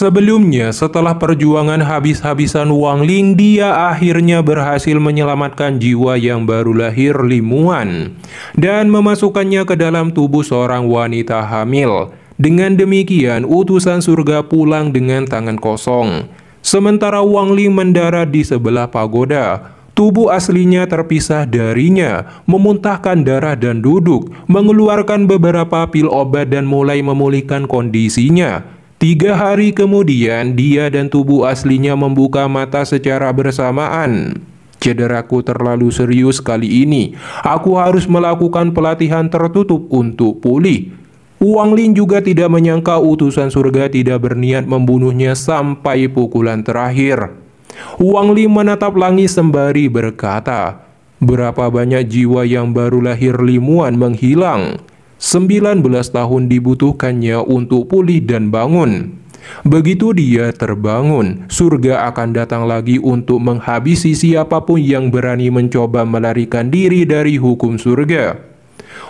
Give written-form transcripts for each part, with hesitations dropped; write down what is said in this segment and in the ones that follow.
Sebelumnya, setelah perjuangan habis-habisan Wang Ling, dia akhirnya berhasil menyelamatkan jiwa yang baru lahir Limuan dan memasukkannya ke dalam tubuh seorang wanita hamil. Dengan demikian, utusan surga pulang dengan tangan kosong. Sementara Wang Ling mendarat di sebelah pagoda, tubuh aslinya terpisah darinya, memuntahkan darah dan duduk, mengeluarkan beberapa pil obat dan mulai memulihkan kondisinya. 3 hari kemudian, dia dan tubuh aslinya membuka mata secara bersamaan. Cederaku terlalu serius kali ini. Aku harus melakukan pelatihan tertutup untuk pulih. Wang Ling juga tidak menyangka utusan surga tidak berniat membunuhnya sampai pukulan terakhir. Wang Ling menatap langit sembari berkata, "Berapa banyak jiwa yang baru lahir Limuan menghilang? 19 tahun dibutuhkannya untuk pulih dan bangun. Begitu dia terbangun, surga akan datang lagi untuk menghabisi siapapun yang berani mencoba melarikan diri dari hukum surga."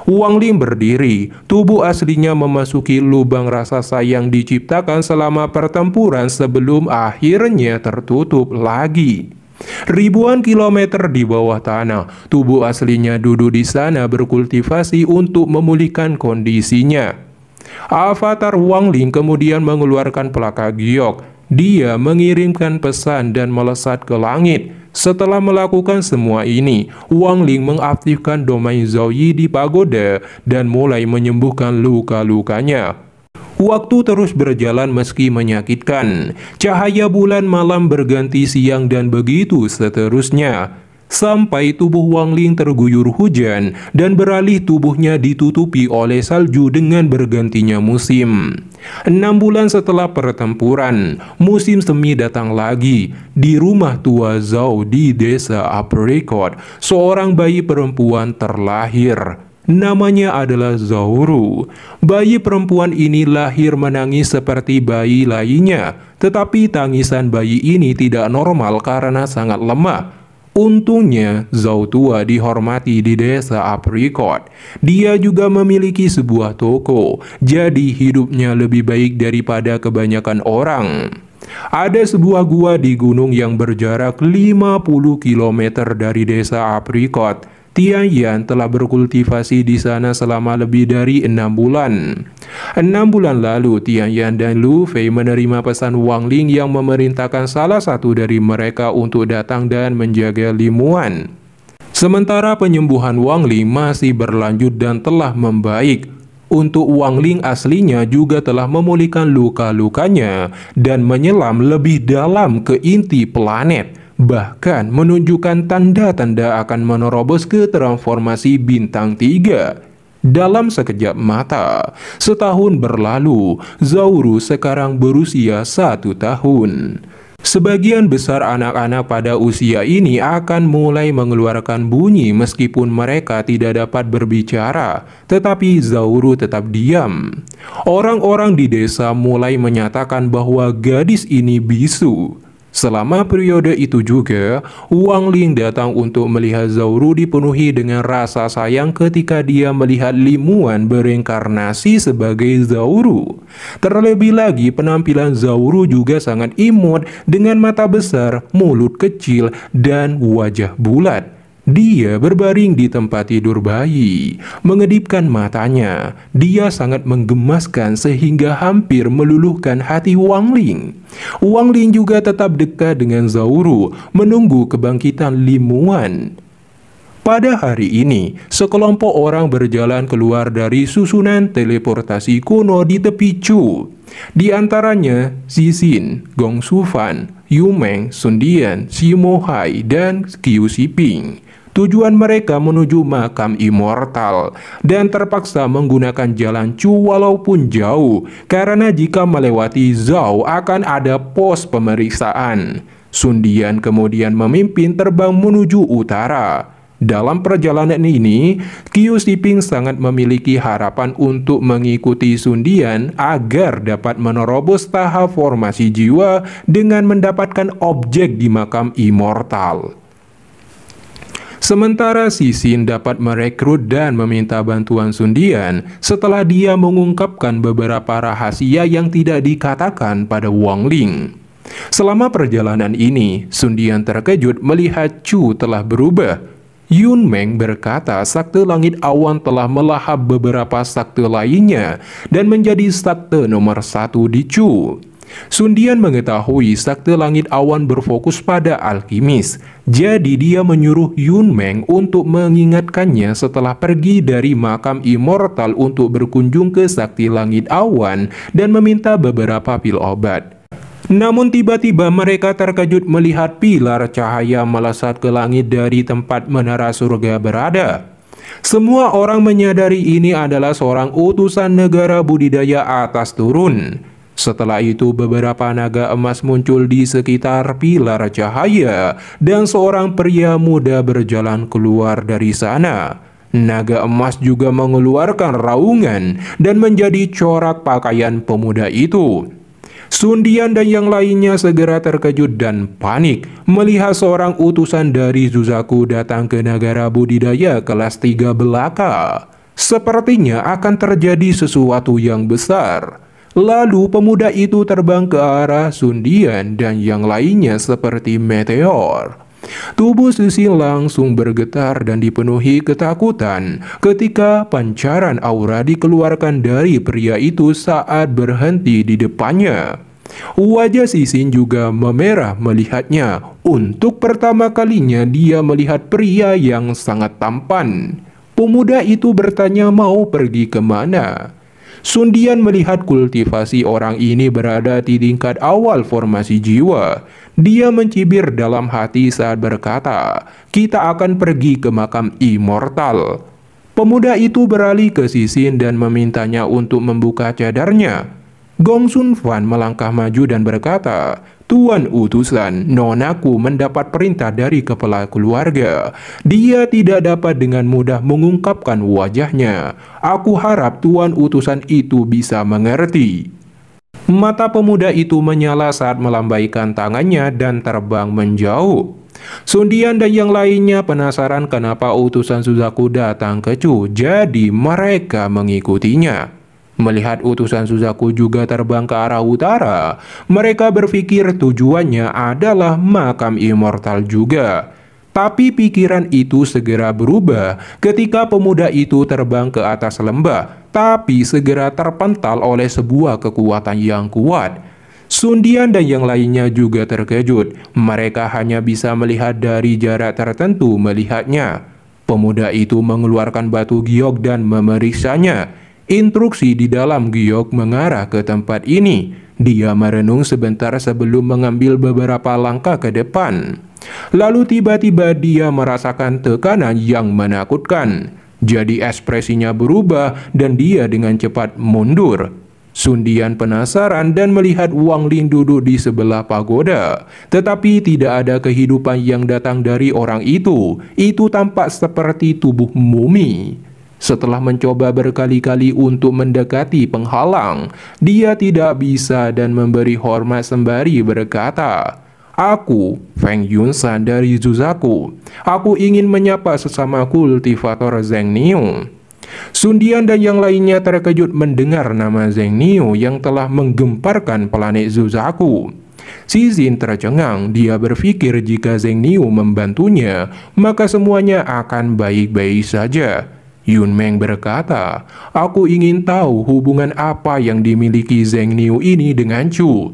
Wang Ling berdiri, tubuh aslinya memasuki lubang rasa sayang diciptakan selama pertempuran sebelum akhirnya tertutup lagi. Ribuan kilometer di bawah tanah, tubuh aslinya duduk di sana berkultivasi untuk memulihkan kondisinya. Avatar Wang Ling kemudian mengeluarkan pelaka giok. Dia mengirimkan pesan dan melesat ke langit. Setelah melakukan semua ini, Wang Ling mengaktifkan domain Zhou Yi di pagoda dan mulai menyembuhkan luka-lukanya. Waktu terus berjalan meski menyakitkan. Cahaya bulan malam berganti siang dan begitu seterusnya. Sampai tubuh Wang Ling terguyur hujan dan beralih tubuhnya ditutupi oleh salju dengan bergantinya musim. 6 bulan setelah pertempuran, musim semi datang lagi. Di rumah tua Zhao di desa Apricot, seorang bayi perempuan terlahir. Namanya adalah Zauru. Bayi perempuan ini lahir menangis seperti bayi lainnya, tetapi tangisan bayi ini tidak normal karena sangat lemah. Untungnya, Zhao tua dihormati di desa Apricot. Dia juga memiliki sebuah toko, jadi hidupnya lebih baik daripada kebanyakan orang. Ada sebuah gua di gunung yang berjarak 50 km dari desa Apricot. Tian Yan telah berkultivasi di sana selama lebih dari 6 bulan. 6 bulan lalu, Tian Yan dan Lu Fei menerima pesan Wang Ling yang memerintahkan salah satu dari mereka untuk datang dan menjaga Limuan. Sementara penyembuhan Wang Ling masih berlanjut dan telah membaik. Untuk Wang Ling aslinya juga telah memulihkan luka-lukanya dan menyelam lebih dalam ke inti planet. Bahkan menunjukkan tanda-tanda akan menerobos ke transformasi bintang 3. Dalam sekejap mata, setahun berlalu, Zauru sekarang berusia 1 tahun. Sebagian besar anak-anak pada usia ini akan mulai mengeluarkan bunyi meskipun mereka tidak dapat berbicara, tetapi Zauru tetap diam. Orang-orang di desa mulai menyatakan bahwa gadis ini bisu. Selama periode itu juga, Wang Ling datang untuk melihat Zauru dipenuhi dengan rasa sayang ketika dia melihat Limuan bereinkarnasi sebagai Zauru. Terlebih lagi, penampilan Zauru juga sangat imut dengan mata besar, mulut kecil, dan wajah bulat. Dia berbaring di tempat tidur bayi, mengedipkan matanya. Dia sangat menggemaskan sehingga hampir meluluhkan hati Wang Ling. Wang Ling juga tetap dekat dengan Zauru, menunggu kebangkitan Limuan. Pada hari ini, sekelompok orang berjalan keluar dari susunan teleportasi kuno di tepi Chu. Di antaranya Zixin, Gong Shufan, Yu Meng, Sun Dian, Simo Hai, dan Qiu Xiping. Tujuan mereka menuju makam immortal dan terpaksa menggunakan jalan Chu walaupun jauh karena jika melewati Zhao akan ada pos pemeriksaan. Sun Dian kemudian memimpin terbang menuju utara. Dalam perjalanan ini, Qiu Xiping sangat memiliki harapan untuk mengikuti Sun Dian agar dapat menerobos tahap formasi jiwa dengan mendapatkan objek di makam immortal. Sementara Cixin dapat merekrut dan meminta bantuan Sun Dian setelah dia mengungkapkan beberapa rahasia yang tidak dikatakan pada Wang Ling. Selama perjalanan ini, Sun Dian terkejut melihat Chu telah berubah. Yun Meng berkata sakte langit awan telah melahap beberapa sakte lainnya dan menjadi sakte nomor 1 di Chu. Sun Dian mengetahui sakte langit awan berfokus pada alkimis, jadi dia menyuruh Yun Meng untuk mengingatkannya setelah pergi dari makam immortal untuk berkunjung ke sakti langit awan dan meminta beberapa pil obat. Namun tiba-tiba mereka terkejut melihat pilar cahaya melesat ke langit dari tempat menara surga berada. Semua orang menyadari ini adalah seorang utusan negara budidaya atas turun. Setelah itu beberapa naga emas muncul di sekitar pilar cahaya dan seorang pria muda berjalan keluar dari sana. Naga emas juga mengeluarkan raungan dan menjadi corak pakaian pemuda itu. Sun Dian dan yang lainnya segera terkejut dan panik melihat seorang utusan dari Zuzaku datang ke negara budidaya kelas 3 belaka. Sepertinya akan terjadi sesuatu yang besar. Lalu pemuda itu terbang ke arah Sun Dian dan yang lainnya seperti meteor. Tubuh Cixin langsung bergetar dan dipenuhi ketakutan ketika pancaran aura dikeluarkan dari pria itu saat berhenti di depannya. Wajah Cixin juga memerah melihatnya. Untuk pertama kalinya dia melihat pria yang sangat tampan. Pemuda itu bertanya mau pergi kemana. Sun Dian melihat kultivasi orang ini berada di tingkat awal formasi jiwa. Dia mencibir dalam hati saat berkata, "Kita akan pergi ke makam immortal." Pemuda itu beralih ke Cixin dan memintanya untuk membuka cadarnya. Gong Sun Fan melangkah maju dan berkata, "Tuan utusan, nonaku mendapat perintah dari kepala keluarga. Dia tidak dapat dengan mudah mengungkapkan wajahnya. Aku harap tuan utusan itu bisa mengerti." Mata pemuda itu menyala saat melambaikan tangannya dan terbang menjauh. Sun Dian dan yang lainnya penasaran kenapa utusan Suzaku datang ke Chu, jadi mereka mengikutinya. Melihat utusan Suzaku juga terbang ke arah utara, mereka berpikir tujuannya adalah makam immortal juga. Tapi pikiran itu segera berubah ketika pemuda itu terbang ke atas lembah, tapi segera terpental oleh sebuah kekuatan yang kuat. Sun Dian dan yang lainnya juga terkejut. Mereka hanya bisa melihat dari jarak tertentu melihatnya. Pemuda itu mengeluarkan batu giok dan memeriksanya. Instruksi di dalam giok mengarah ke tempat ini. Dia merenung sebentar sebelum mengambil beberapa langkah ke depan. Lalu tiba-tiba dia merasakan tekanan yang menakutkan. Jadi ekspresinya berubah dan dia dengan cepat mundur. Sun Dian penasaran dan melihat Wang Ling duduk di sebelah pagoda. Tetapi tidak ada kehidupan yang datang dari orang itu. Itu tampak seperti tubuh mumi. Setelah mencoba berkali-kali untuk mendekati penghalang, dia tidak bisa dan memberi hormat sembari berkata, "Aku, Feng Yunsan dari Zuzaku. Aku ingin menyapa sesama kultivator Zheng Niu." Sun Dian dan yang lainnya terkejut mendengar nama Zheng Niu yang telah menggemparkan planet Zuzaku. Cixin tercengang, dia berpikir jika Zheng Niu membantunya, maka semuanya akan baik-baik saja. Yun Meng berkata, "Aku ingin tahu hubungan apa yang dimiliki Zheng Niu ini dengan Chu."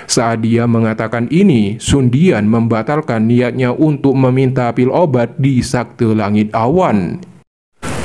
Saat dia mengatakan ini, Sun Dian membatalkan niatnya untuk meminta pil obat di sakte langit awan.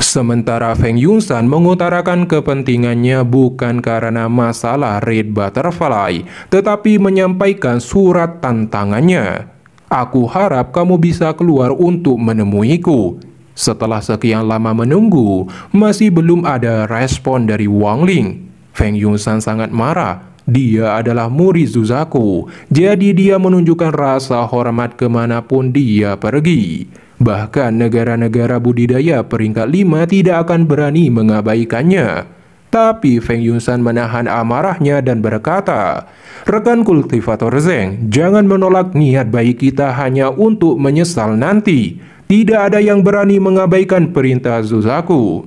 Sementara Feng Yunsan mengutarakan kepentingannya bukan karena masalah Red Butterfly, tetapi menyampaikan surat tantangannya. "Aku harap kamu bisa keluar untuk menemuiku." Setelah sekian lama menunggu, masih belum ada respon dari Wang Ling. Feng Yunsan sangat marah. Dia adalah murid Zuzaku, jadi dia menunjukkan rasa hormat kemanapun dia pergi. Bahkan negara-negara budidaya peringkat 5 tidak akan berani mengabaikannya. Tapi Feng Yunsan menahan amarahnya dan berkata, "Rekan kultivator Zheng, jangan menolak niat baik kita hanya untuk menyesal nanti. Tidak ada yang berani mengabaikan perintah Suzaku.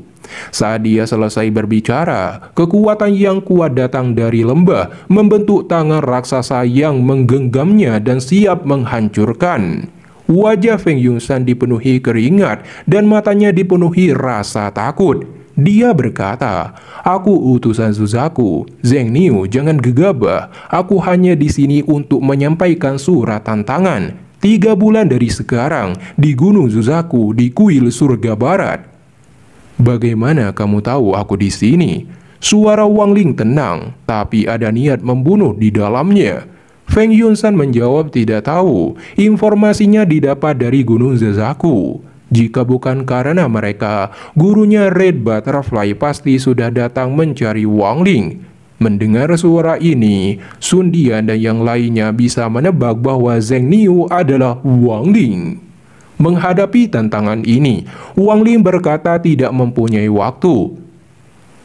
Saat dia selesai berbicara, kekuatan yang kuat datang dari lembah, membentuk tangan raksasa yang menggenggamnya dan siap menghancurkan. Wajah Feng Yunshan dipenuhi keringat dan matanya dipenuhi rasa takut. Dia berkata, "Aku utusan Suzaku. Zheng Niu, jangan gegabah. Aku hanya di sini untuk menyampaikan surat tantangan. 3 bulan dari sekarang, di Gunung Suzaku, di kuil surga barat." "Bagaimana kamu tahu aku di sini?" Suara Wang Ling tenang, tapi ada niat membunuh di dalamnya. Feng Yunshan menjawab tidak tahu. Informasinya didapat dari Gunung Suzaku. Jika bukan karena mereka, gurunya Red Butterfly pasti sudah datang mencari Wang Ling. Mendengar suara ini, Sun Dian dan yang lainnya bisa menebak bahwa Zheng Niu adalah Wang Ling. Menghadapi tantangan ini, Wang Ling berkata tidak mempunyai waktu.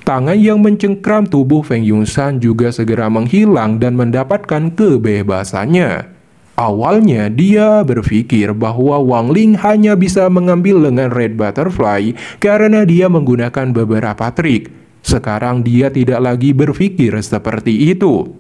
Tangan yang mencengkram tubuh Feng Yunshan juga segera menghilang dan mendapatkan kebebasannya. Awalnya dia berpikir bahwa Wang Ling hanya bisa mengambil lengan Red Butterfly karena dia menggunakan beberapa trik. Sekarang dia tidak lagi berpikir seperti itu.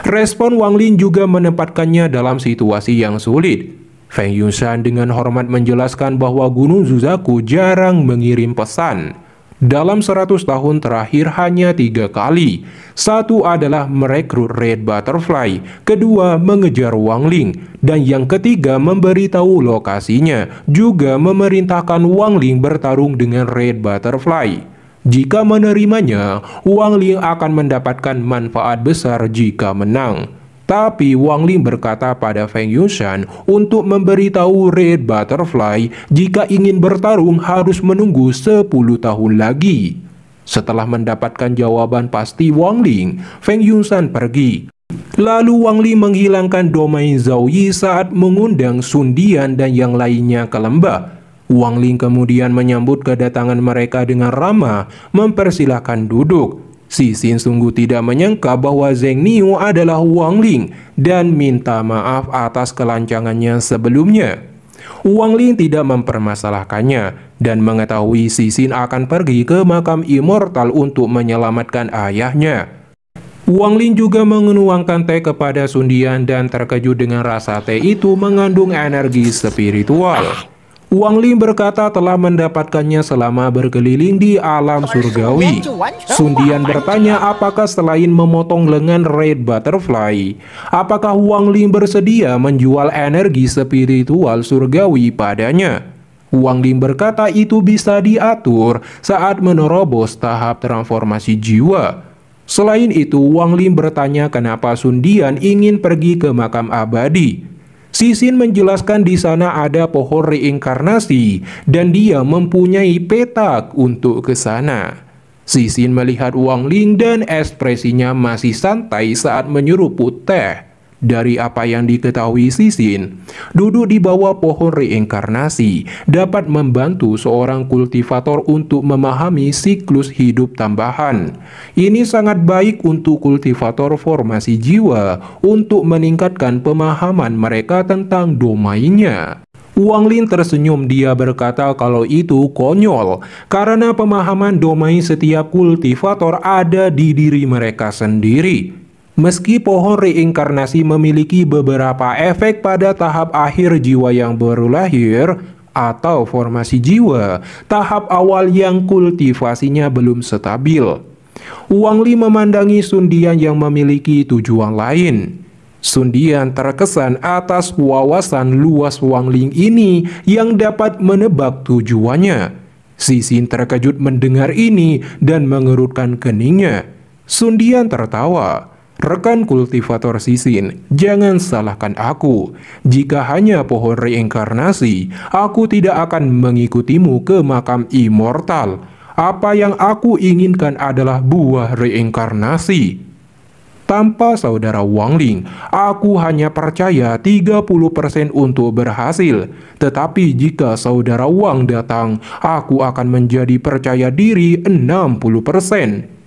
Respon Wang Ling juga menempatkannya dalam situasi yang sulit. Feng Yunshan dengan hormat menjelaskan bahwa Gunung Suzaku jarang mengirim pesan. Dalam 100 tahun terakhir hanya 3 kali. Satu adalah merekrut Red Butterfly, kedua mengejar Wang Ling, dan yang ketiga memberitahu lokasinya, juga memerintahkan Wang Ling bertarung dengan Red Butterfly. Jika menerimanya, Wang Ling akan mendapatkan manfaat besar jika menang. Tapi Wang Ling berkata pada Feng Yunshan untuk memberitahu Red Butterfly jika ingin bertarung harus menunggu 10 tahun lagi. Setelah mendapatkan jawaban pasti Wang Ling, Feng Yunshan pergi. Lalu Wang Ling menghilangkan domain Zhao Yi saat mengundang Sun Dian dan yang lainnya ke lembah. Wang Ling kemudian menyambut kedatangan mereka dengan ramah, mempersilahkan duduk. Cixin sungguh tidak menyangka bahwa Zheng Niu adalah Wang Ling dan minta maaf atas kelancangannya sebelumnya. Wang Ling tidak mempermasalahkannya dan mengetahui Cixin akan pergi ke makam immortal untuk menyelamatkan ayahnya. Wang Ling juga mengenuangkan teh kepada Sun Dian dan terkejut dengan rasa teh itu mengandung energi spiritual. Wang Ling berkata telah mendapatkannya selama berkeliling di alam surgawi. Sun Dian bertanya apakah selain memotong lengan Red Butterfly, apakah Wang Ling bersedia menjual energi spiritual surgawi padanya. Wang Ling berkata itu bisa diatur saat menerobos tahap transformasi jiwa. Selain itu, Wang Ling bertanya kenapa Sun Dian ingin pergi ke makam abadi. Cixin menjelaskan di sana ada pohon reinkarnasi dan dia mempunyai petak untuk ke sana. Cixin melihat Wang Ling dan ekspresinya masih santai saat menyeruput teh. Dari apa yang diketahui Cixin, duduk di bawah pohon reinkarnasi dapat membantu seorang kultivator untuk memahami siklus hidup tambahan. Ini sangat baik untuk kultivator formasi jiwa untuk meningkatkan pemahaman mereka tentang domainnya. Wang Ling tersenyum, dia berkata kalau itu konyol karena pemahaman domain setiap kultivator ada di diri mereka sendiri. Meski pohon reinkarnasi memiliki beberapa efek pada tahap akhir jiwa yang baru lahir atau formasi jiwa, tahap awal yang kultivasinya belum stabil. Wang Ling memandangi Sun Dian yang memiliki tujuan lain. Sun Dian terkesan atas wawasan luas Wang Ling ini yang dapat menebak tujuannya. Cixin terkejut mendengar ini dan mengerutkan keningnya. Sun Dian tertawa. Rekan kultivator Cixin, jangan salahkan aku. Jika hanya pohon reinkarnasi, aku tidak akan mengikutimu ke makam immortal. Apa yang aku inginkan adalah buah reinkarnasi. Tanpa saudara Wang Ling, aku hanya percaya 30% untuk berhasil. Tetapi jika saudara Wang datang, aku akan menjadi percaya diri 60%.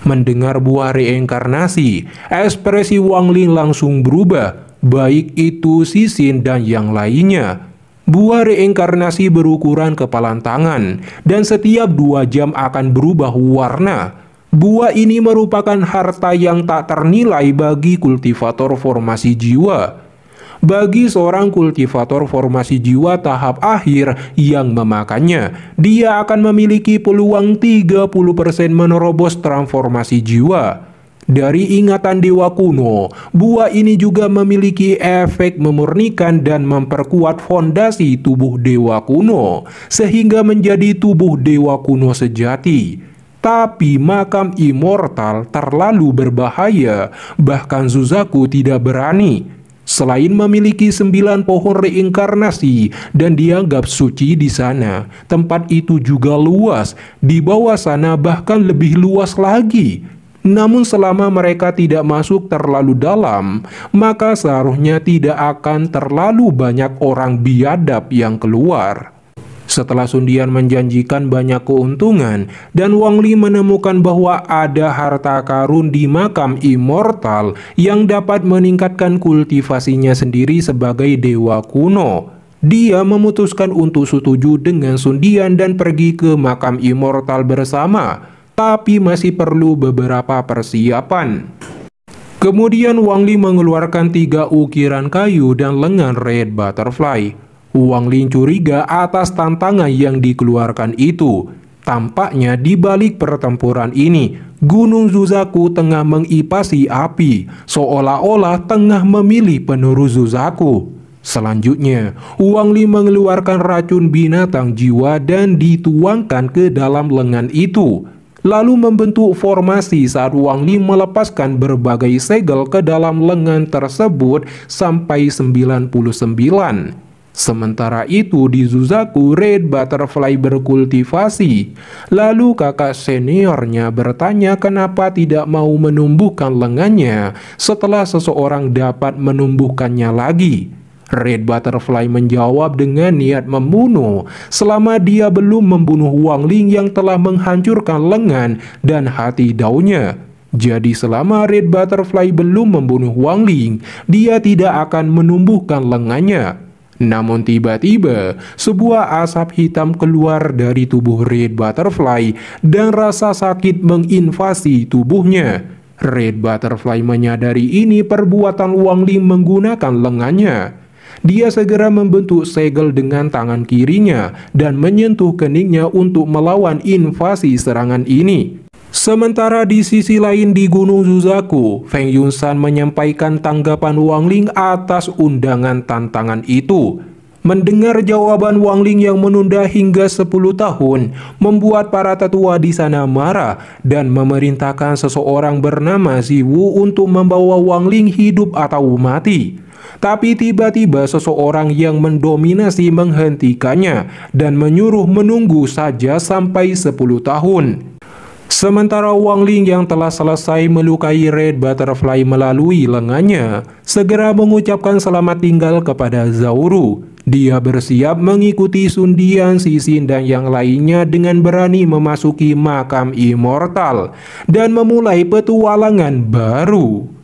Mendengar buah reinkarnasi, ekspresi Wang Ling langsung berubah, baik itu Cixin dan yang lainnya. Buah reinkarnasi berukuran kepalan tangan dan setiap 2 jam akan berubah warna. Buah ini merupakan harta yang tak ternilai bagi kultivator formasi jiwa. Bagi seorang kultivator formasi jiwa tahap akhir yang memakannya, dia akan memiliki peluang 30% menerobos transformasi jiwa. Dari ingatan dewa kuno, buah ini juga memiliki efek memurnikan dan memperkuat fondasi tubuh dewa kuno, sehingga menjadi tubuh dewa kuno sejati. Tapi makam immortal terlalu berbahaya, bahkan Suzaku tidak berani. Selain memiliki 9 pohon reinkarnasi dan dianggap suci di sana, tempat itu juga luas. Di bawah sana bahkan lebih luas lagi. Namun selama mereka tidak masuk terlalu dalam, maka seharusnya tidak akan terlalu banyak orang biadab yang keluar. Setelah Sundian menjanjikan banyak keuntungan dan Wang Li menemukan bahwa ada harta karun di makam immortal yang dapat meningkatkan kultivasinya sendiri sebagai dewa kuno, dia memutuskan untuk setuju dengan Sundian dan pergi ke makam immortal bersama, tapi masih perlu beberapa persiapan. Kemudian Wang Li mengeluarkan 3 ukiran kayu dan lengan red butterfly. Wang Li curiga atas tantangan yang dikeluarkan itu. Tampaknya di balik pertempuran ini, Gunung Suzaku tengah mengipasi api, seolah-olah tengah memilih penerus Suzaku. Selanjutnya, Wang Li mengeluarkan racun binatang jiwa dan dituangkan ke dalam lengan itu. Lalu membentuk formasi saat Wang Li melepaskan berbagai segel ke dalam lengan tersebut sampai 99. Sementara itu di Suzaku red butterfly berkultivasi. Lalu kakak seniornya bertanya kenapa tidak mau menumbuhkan lengannya setelah seseorang dapat menumbuhkannya lagi. Red butterfly menjawab dengan niat membunuh selama dia belum membunuh Wang Li yang telah menghancurkan lengan dan hati daunnya. Jadi selama red butterfly belum membunuh Wang Li, dia tidak akan menumbuhkan lengannya. Namun tiba-tiba, sebuah asap hitam keluar dari tubuh red butterfly dan rasa sakit menginvasi tubuhnya. Red butterfly menyadari ini perbuatan Wang Li menggunakan lengannya. Dia segera membentuk segel dengan tangan kirinya dan menyentuh keningnya untuk melawan invasi serangan ini. Sementara di sisi lain di Gunung Suzaku, Feng Yunshan menyampaikan tanggapan Wang Li atas undangan tantangan itu. Mendengar jawaban Wang Li yang menunda hingga 10 tahun, membuat para tetua di sana marah dan memerintahkan seseorang bernama Ziwu untuk membawa Wang Li hidup atau mati. Tapi tiba-tiba seseorang yang mendominasi menghentikannya dan menyuruh menunggu saja sampai 10 tahun. Sementara Wang Li yang telah selesai melukai red butterfly melalui lengannya, segera mengucapkan selamat tinggal kepada Zauru. Dia bersiap mengikuti Sundian, Sisin, dan yang lainnya dengan berani memasuki makam immortal dan memulai petualangan baru.